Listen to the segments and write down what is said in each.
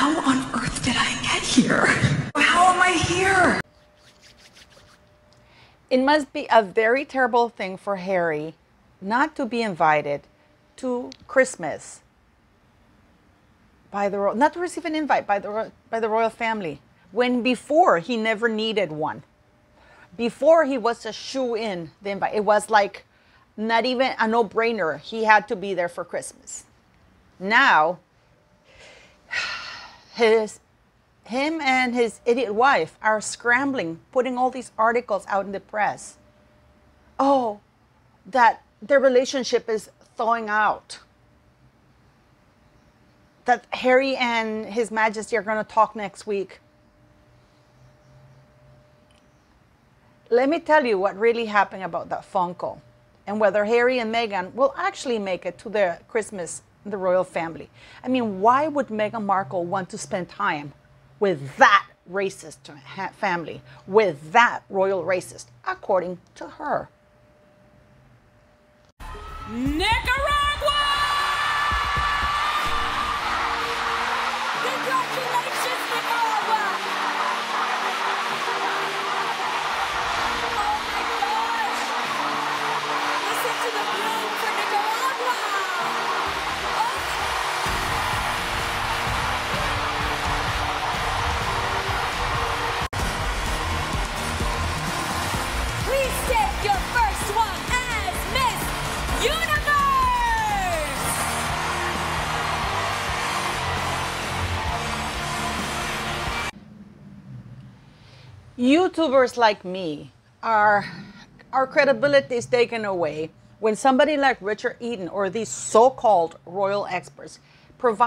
How on earth did I get here? How am I here? It must be a very terrible thing for Harry not to be invited to Christmas by the not to receive an invite by the royal family, when before he never needed one. Before he was a shoo-in the invite. It was like not even a no-brainer. He had to be there for Christmas. Now, him and his idiot wife are scrambling, putting all these articles out in the press. Oh, that their relationship is thawing out. That Harry and His Majesty are going to talk next week. Let me tell you what really happened about that phone call and whether Harry and Meghan will actually make it to the Christmas, the royal family. I mean, why would Meghan Markle want to spend time with that racist family, with that royal racist, according to her? Nicaragua! Congratulations, Nicaragua! Oh my gosh! Listen to the bloom for Nicaragua! Please take your first one as Miss Universe! YouTubers like me, our credibility is taken away when somebody like Richard Eden or these so-called royal experts put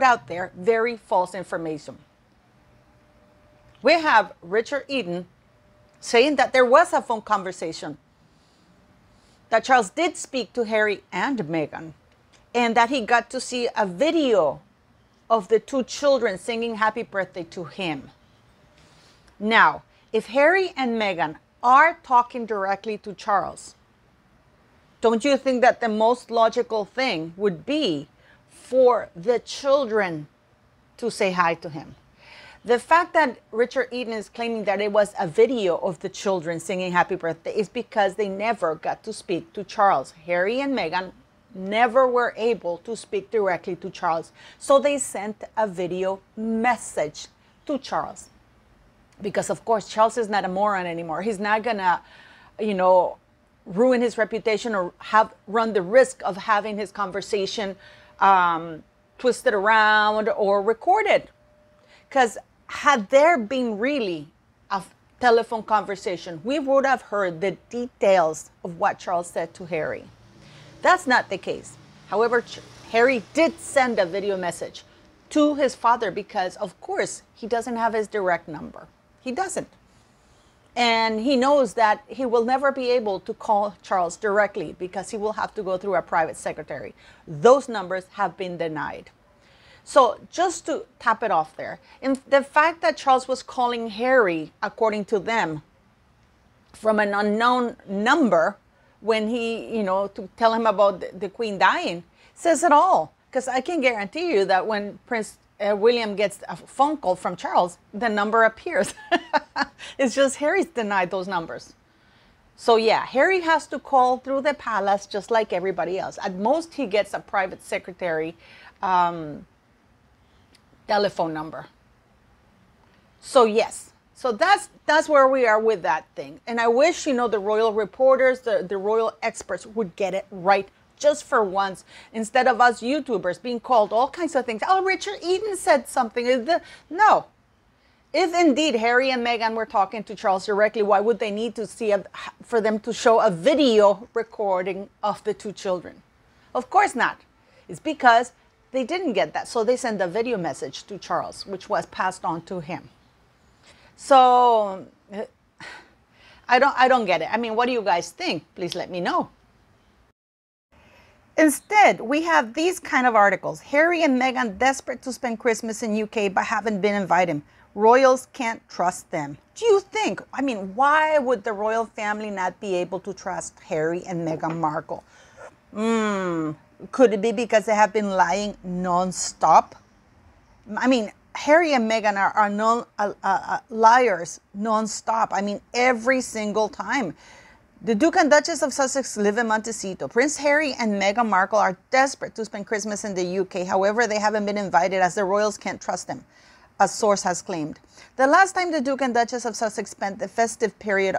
out there very false information. We have Richard Eden saying that there was a phone conversation, that Charles did speak to Harry and Meghan, and that he got to see a video of the two children singing happy birthday to him. Now, if Harry and Meghan are talking directly to Charles, don't you think that the most logical thing would be for the children to say hi to him? The fact that Richard Eden is claiming that it was a video of the children singing happy birthday is because they never got to speak to Charles. Harry and Meghan never were able to speak directly to Charles. So they sent a video message to Charles. Because, of course, Charles is not a moron anymore. He's not going to, ruin his reputation or run the risk of having his conversation twisted around or recorded. Because had there been really a telephone conversation, we would have heard the details of what Charles said to Harry. That's not the case. However, Harry did send a video message to his father because, of course, he doesn't have his direct number. He doesn't. And he knows that he will never be able to call Charles directly because he will have to go through a private secretary. Those numbers have been denied. So just to tap it off there, and the fact that Charles was calling Harry, according to them, from an unknown number when he, to tell him about the Queen dying, says it all. Because I can guarantee you that when Prince William gets a phone call from Charles, the number appears. It's just Harry's denied those numbers. So yeah, Harry has to call through the palace just like everybody else. At most, he gets a private secretary telephone number. So yes, so that's where we are with that thing. And I wish, the royal reporters, the royal experts would get it right just for once, instead of us YouTubers being called all kinds of things. Oh, Richard Eden said something. No. If indeed Harry and Meghan were talking to Charles directly, why would they need to see for them to show a video recording of the two children? Of course not. It's because they didn't get that. So they sent a video message to Charles, which was passed on to him. So I don't get it. I mean, what do you guys think? Please let me know. Instead, we have these kind of articles. Harry and Meghan desperate to spend Christmas in UK but haven't been invited. Royals can't trust them. Do you think, why would the royal family not be able to trust Harry and Meghan Markle? Could it be because they have been lying non-stop? Harry and Meghan are liars non-stop. I mean, every single time. The Duke and Duchess of Sussex live in Montecito. Prince Harry and Meghan Markle are desperate to spend Christmas in the UK. However, they haven't been invited as the royals can't trust them, a source has claimed. The last time the Duke and Duchess of Sussex spent the festive period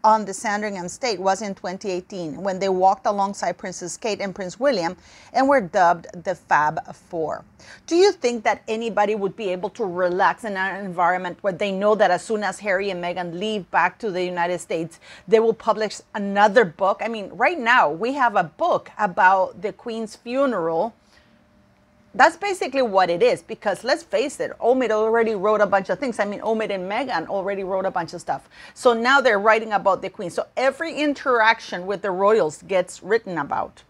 on the Sandringham estate was in 2018, when they walked alongside Princess Kate and Prince William and were dubbed the Fab Four. Do you think that anybody would be able to relax in an environment where they know that as soon as Harry and Meghan leave back to the United States, they will publish another book? I mean, right now we have a book about the Queen's funeral. That's basically what it is, because let's face it, Omid already wrote a bunch of things. I mean, Omid and Meghan already wrote a bunch of stuff. So now they're writing about the Queen. So every interaction with the royals gets written about.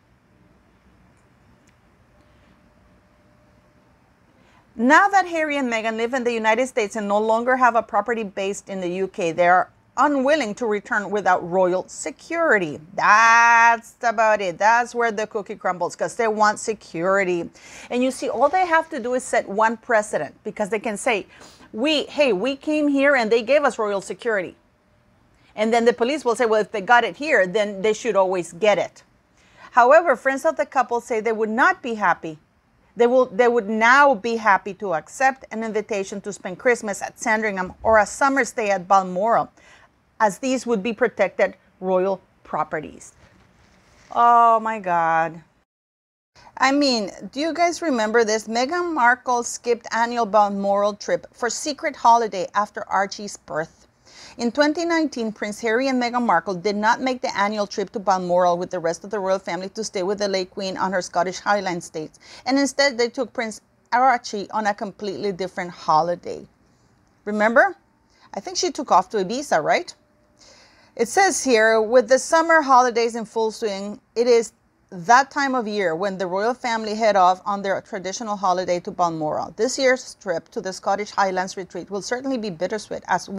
Now that Harry and Meghan live in the United States and no longer have a property based in the UK, they are unwilling to return without royal security. That's about it. That's where the cookie crumbles, because they want security. And you see, all they have to do is set one precedent, because they can say, we came here and they gave us royal security. And then the police will say, well, if they got it here, then they should always get it. However, friends of the couple say they would not be happy. They would now be happy to accept an invitation to spend Christmas at Sandringham or a summer stay at Balmoral, as these would be protected royal properties. Oh my God. I mean, do you guys remember this? Meghan Markle skipped annual Balmoral trip for secret holiday after Archie's birth. In 2019, Prince Harry and Meghan Markle did not make the annual trip to Balmoral with the rest of the royal family to stay with the late Queen on her Scottish Highland estates, and instead they took Prince Archie on a completely different holiday. Remember? I think she took off to Ibiza, right? It says here, with the summer holidays in full swing, it is that time of year when the royal family head off on their traditional holiday to Balmoral. This year's trip to the Scottish Highlands retreat will certainly be bittersweet as it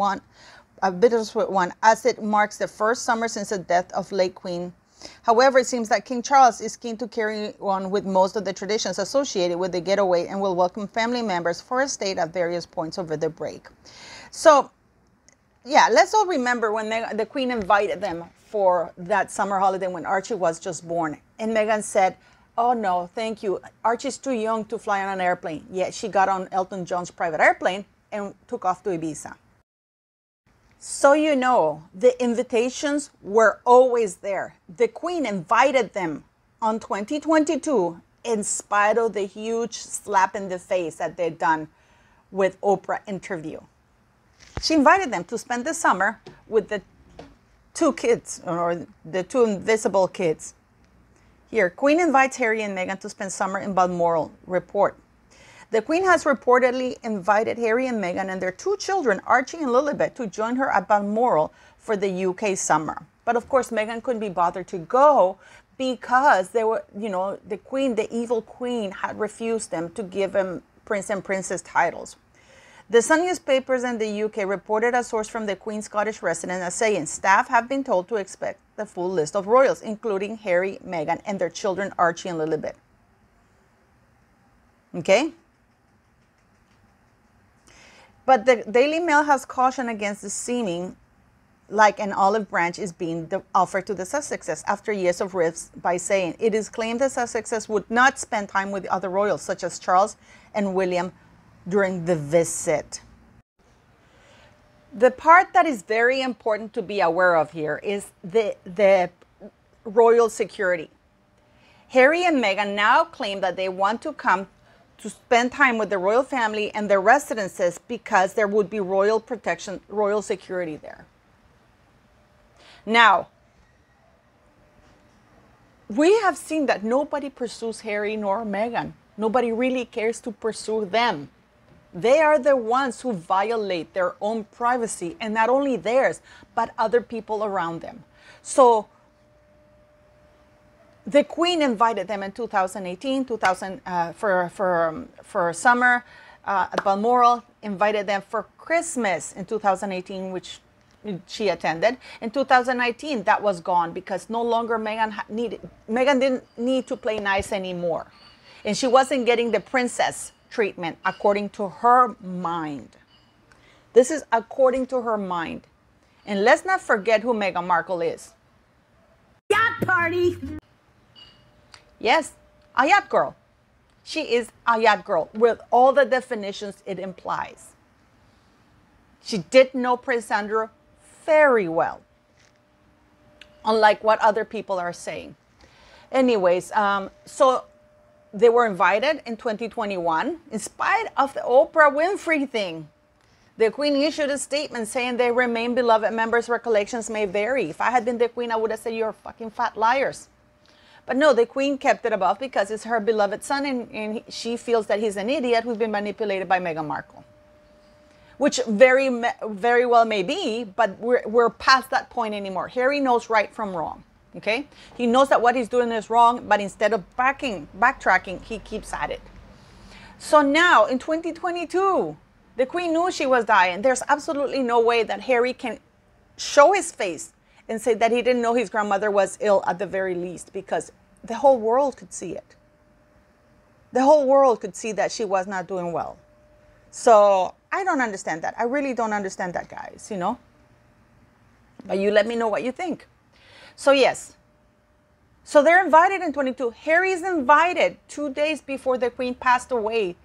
marks the first summer since the death of late Queen. However, it seems that King Charles is keen to carry on with most of the traditions associated with the getaway and will welcome family members for a stay at various points over the break. So, yeah, let's all remember when the Queen invited them for that summer holiday when Archie was just born. And Meghan said, oh no, thank you. Archie's too young to fly on an airplane. Yet she got on Elton John's private airplane and took off to Ibiza. So you know, the invitations were always there. The Queen invited them on 2022 in spite of the huge slap in the face that they'd done with Oprah interview. She invited them to spend the summer with the two kids, or the two invisible kids. Here, Queen invites Harry and Meghan to spend summer in Balmoral. Report. The Queen has reportedly invited Harry and Meghan and their two children, Archie and Lilibet, to join her at Balmoral for the UK summer. But of course, Meghan couldn't be bothered to go because they were, the Queen, the evil Queen, had refused them to give him Prince and Princess titles. The Sun newspapers in the UK reported a source from the Queen's Scottish residence as saying staff have been told to expect the full list of royals, including Harry, Meghan, and their children Archie and Lilibet. Okay? But the Daily Mail has cautioned against the seeming like an olive branch is being offered to the Sussexes after years of rifts by saying it is claimed the Sussexes would not spend time with other royals such as Charles and William during the visit. The part that is very important to be aware of here is the royal security. Harry and Meghan now claim that they want to come to spend time with the royal family and their residences because there would be royal protection, royal security there. Now, we have seen that nobody pursues Harry nor Meghan. Nobody really cares to pursue them. They are the ones who violate their own privacy, and not only theirs, but other people around them. So the Queen invited them in 2018, for summer at Balmoral, invited them for Christmas in 2018, which she attended. In 2019, that was gone because no longer Meghan didn't need to play nice anymore. And she wasn't getting the princess treatment according to her mind. This is according to her mind. And let's not forget who Meghan Markle is. Yacht party. Yes, a yacht girl. She is a yacht girl with all the definitions it implies. She did know Prince Andrew very well, unlike what other people are saying. Anyways, so they were invited in 2021 in spite of the Oprah Winfrey thing. The Queen issued a statement saying they remain beloved members. Recollections may vary. If I had been the Queen, I would have said you're fucking fat liars. But no, the Queen kept it above because it's her beloved son, and she feels that he's an idiot who's been manipulated by Meghan Markle. Which very well may be, but we're past that point anymore. Harry knows right from wrong, okay? He knows that what he's doing is wrong, but instead of backtracking, he keeps at it. So now, in 2022, the Queen knew she was dying. There's absolutely no way that Harry can show his face and say that he didn't know his grandmother was ill at the very least, because the whole world could see it. The whole world could see that she was not doing well. So I don't understand that. I really don't understand that, guys, you know. But you let me know what you think. So yes. So they're invited in 22. Harry's invited 2 days before the Queen passed away.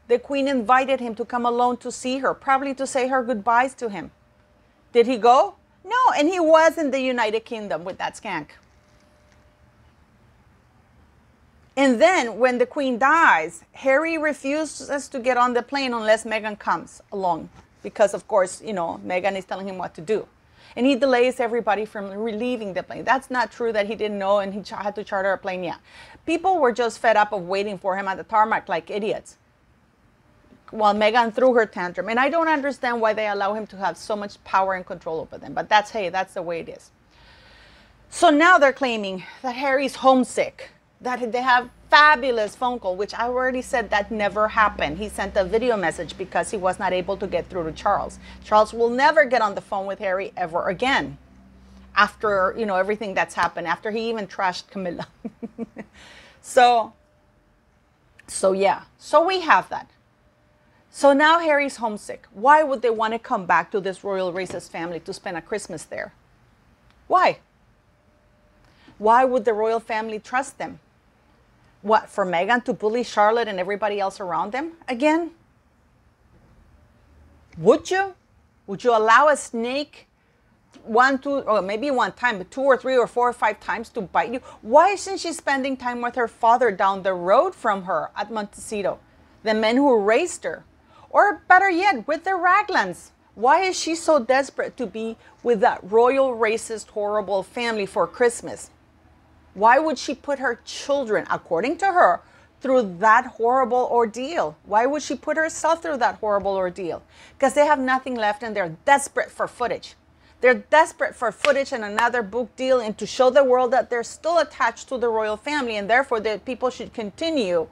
The Queen invited him to come alone to see her, probably to say her goodbyes to him. Did he go? No, and he was in the United Kingdom with that skank. And then when the Queen dies, Harry refuses to get on the plane unless Meghan comes along. Because, of course, you know, Meghan is telling him what to do. And he delays everybody from leaving the plane. That's not true that he didn't know and he had to charter a plane yet. People were just fed up of waiting for him at the tarmac like idiots, while Meghan threw her tantrum. And I don't understand why they allow him to have so much power and control over them. But that's, hey, that's the way it is. So now they're claiming that Harry's homesick, that they have fabulous phone call, which I already said that never happened. He sent a video message because he was not able to get through to Charles. Charles will never get on the phone with Harry ever again after, you know, everything that's happened, after he even trashed Camilla. So yeah, so we have that. So now Harry's homesick. Why would they want to come back to this royal racist family to spend a Christmas there? Why? Why would the royal family trust them? What, for Meghan to bully Charlotte and everybody else around them again? Would you? Would you allow a snake or maybe one time, but 2 or 3 or 4 or 5 times to bite you? Why isn't she spending time with her father down the road from her at Montecito, the men who raised her? Or better yet, with the Raglans. Why is she so desperate to be with that royal, racist, horrible family for Christmas? Why would she put her children, according to her, through that horrible ordeal? Why would she put herself through that horrible ordeal? Because they have nothing left and they're desperate for footage. They're desperate for footage and another book deal, and to show the world that they're still attached to the royal family, and therefore the people should continue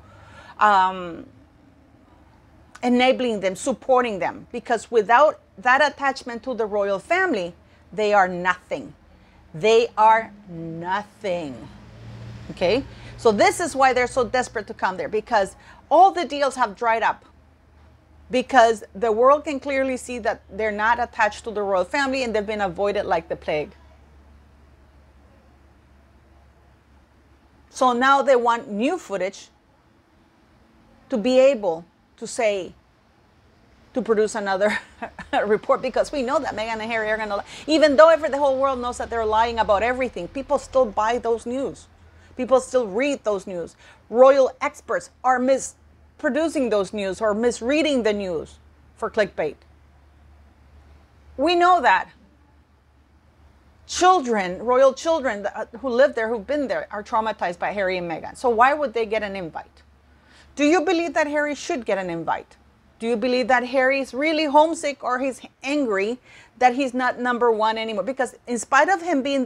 enabling them, supporting them, because without that attachment to the royal family, they are nothing. They are nothing. Okay? So this is why they're so desperate to come there, because all the deals have dried up. Because the world can clearly see that they're not attached to the royal family and they've been avoided like the plague. So now they want new footage to be able to say, to produce another report, because we know that Meghan and Harry are going to lie. Even though the whole world knows that they're lying about everything, people still buy those news. People still read those news. Royal experts are misproducing those news or misreading the news for clickbait. We know that. Children, royal children who live there, who've been there, are traumatized by Harry and Meghan. So why would they get an invite? Do you believe that Harry should get an invite? Do you believe that Harry's really homesick, or he's angry that he's not number one anymore? Because in spite of him being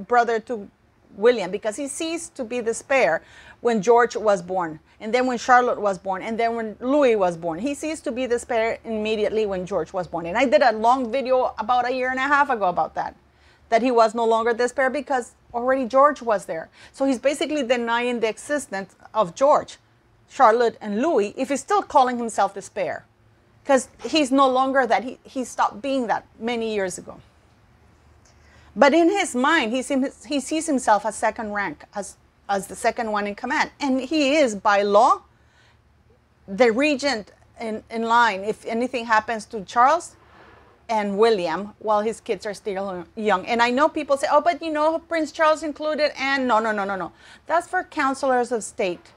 brother to William, because he ceased to be the spare when George was born, and then when Charlotte was born, and then when Louis was born, he ceased to be the spare immediately when George was born. And I did a long video about 1.5 years ago about that he was no longer the spare because already George was there. So he's basically denying the existence of George. Charlotte and Louis if he's still calling himself the spare? Because he's no longer that. He stopped being that many years ago. But in his mind, he sees himself as second rank, as the second one in command. And he is, by law, the regent in line if anything happens to Charles and William while his kids are still young. And I know people say, oh, but you know, Prince Charles included, and no. That's for counselors of state.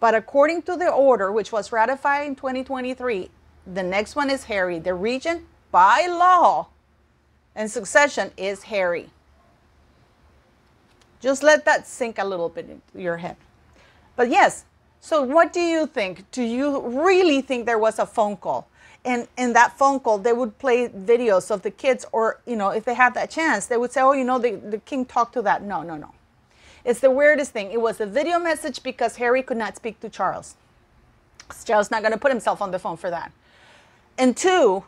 But according to the order, which was ratified in 2023, the next one is Harry. The regent, by law and succession, is Harry. Just let that sink a little bit into your head. But yes, so what do you think? Do you really think there was a phone call? And in that phone call, they would play videos of the kids, or, you know, if they had that chance, they would say, oh, you know, the king talked to that. No. It's the weirdest thing. It was a video message because Harry could not speak to Charles. Charles not going to put himself on the phone for that. And two,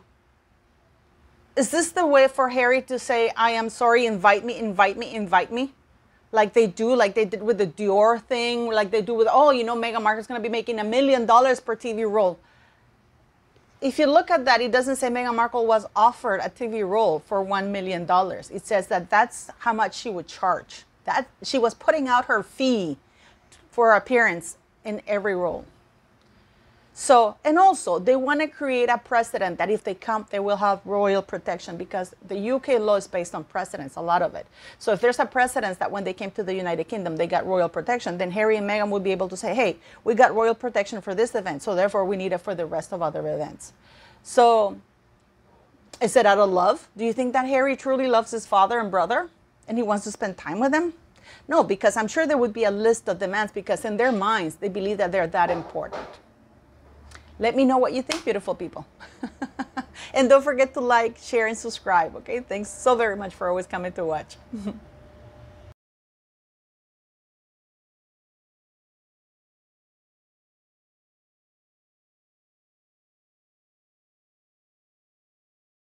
is this the way for Harry to say, I am sorry, invite me? Like they did with the Dior thing, like they do with, oh, you know, Meghan Markle's going to be making $1 million per TV role. If you look at that, it doesn't say Meghan Markle was offered a TV role for $1 million. It says that that's how much she would charge. That she was putting out her fee for appearance in every role. So, and also, they want to create a precedent that if they come, they will have royal protection, because the UK law is based on precedents, a lot of it. So if there's a precedent that when they came to the United Kingdom, they got royal protection, then Harry and Meghan would be able to say, hey, we got royal protection for this event, so therefore we need it for the rest of other events. So, is it out of love? Do you think that Harry truly loves his father and brother, and he wants to spend time with them? No, because I'm sure there would be a list of demands, because in their minds, they believe that they're that important. Let me know what you think, beautiful people. And don't forget to like, share, and subscribe, okay? Thanks so very much for always coming to watch.